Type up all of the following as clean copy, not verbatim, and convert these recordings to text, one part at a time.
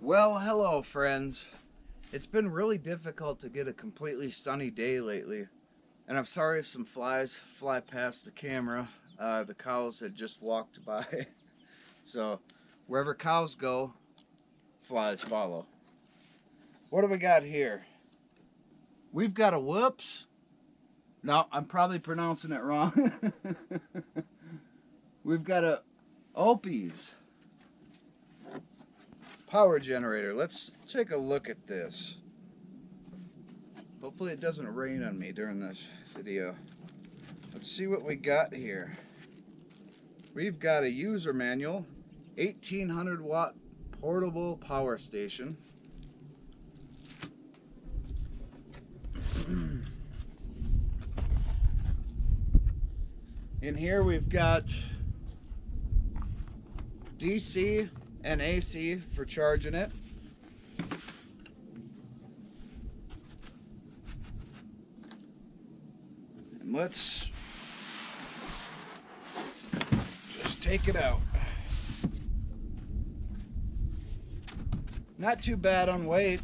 Well, hello friends. It's been really difficult to get a completely sunny day lately, and I'm sorry if some flies fly past the camera. The cows had just walked by. So wherever cows go, flies follow. What do we got here? We've got a whoops. No, I'm probably pronouncing it wrong. We've got a OUPES power generator. Let's take a look at this. Hopefully it doesn't rain on me during this video. Let's see what we got here. We've got a user manual, 1800 watt portable power station. In here we've got DC and AC for charging it. And let's just take it out. Not too bad on weight.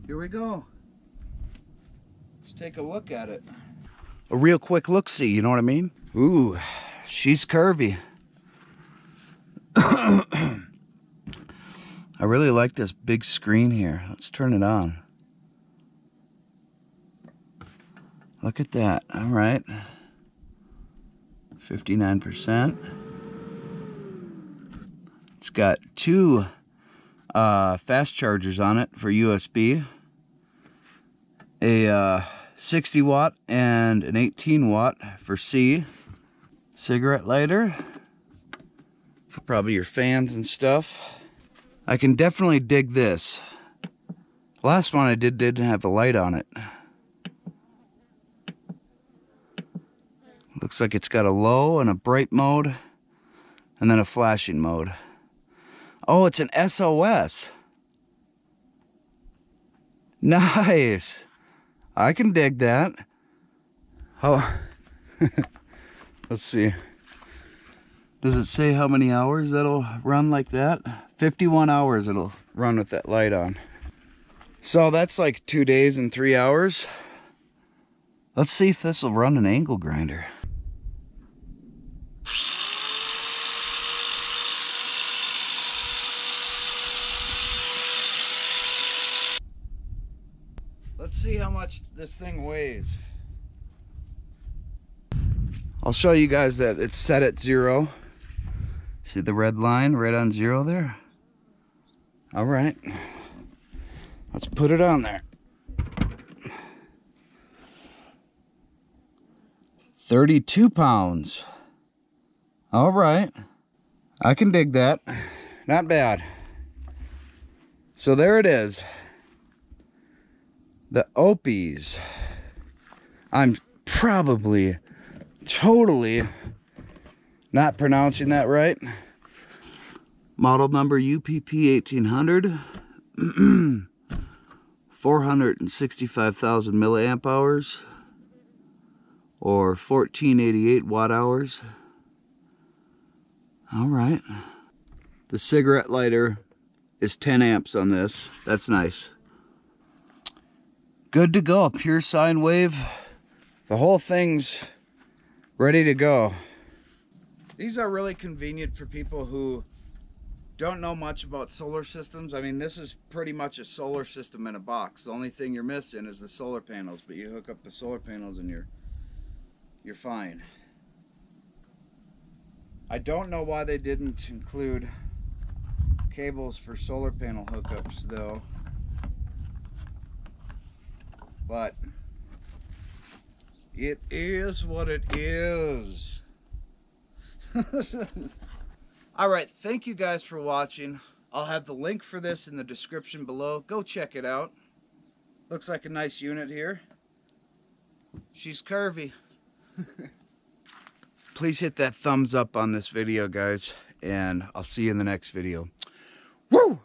Here we go. Let's take a look at it. A real quick look-see, you know what I mean? Ooh, she's curvy. I really like this big screen here. Let's turn it on. Look at that. All right. 59%. It's got two fast chargers on it for USB. A 60 watt and an 18 watt for C. Cigarette lighter for probably your fans and stuff. I can definitely dig this. The last one I didn't have a light on it. Looks like it's got a low and a bright mode and then a flashing mode. Oh, it's an SOS. Nice. I can dig that. Oh, let's see. Does it say how many hours that'll run like that? 51 hours it'll run with that light on. So that's like 2 days and 3 hours. Let's see if this will run an angle grinder. Let's see how much this thing weighs. I'll show you guys that it's set at 0. See the red line right on 0 there? All right. Let's put it on there. 32 pounds. All right. I can dig that. Not bad. So there it is. The OUPES. I'm probably totally not pronouncing that right. Model number UPP 1800. 465,000 milliamp hours or 1488 watt hours. All right. The cigarette lighter is 10 amps on this. That's nice. Good to go. Pure sine wave. The whole thing's ready to go. These are really convenient for people who don't know much about solar systems. I mean, this is pretty much a solar system in a box. The only thing you're missing is the solar panels, but you hook up the solar panels and you're fine. I don't know why they didn't include cables for solar panel hookups though. But it is what it is. Alright, thank you guys for watching. I'll have the link for this in the description below. Go check it out. Looks like a nice unit here. She's curvy. Please hit that thumbs up on this video, guys, and I'll see you in the next video. Woo!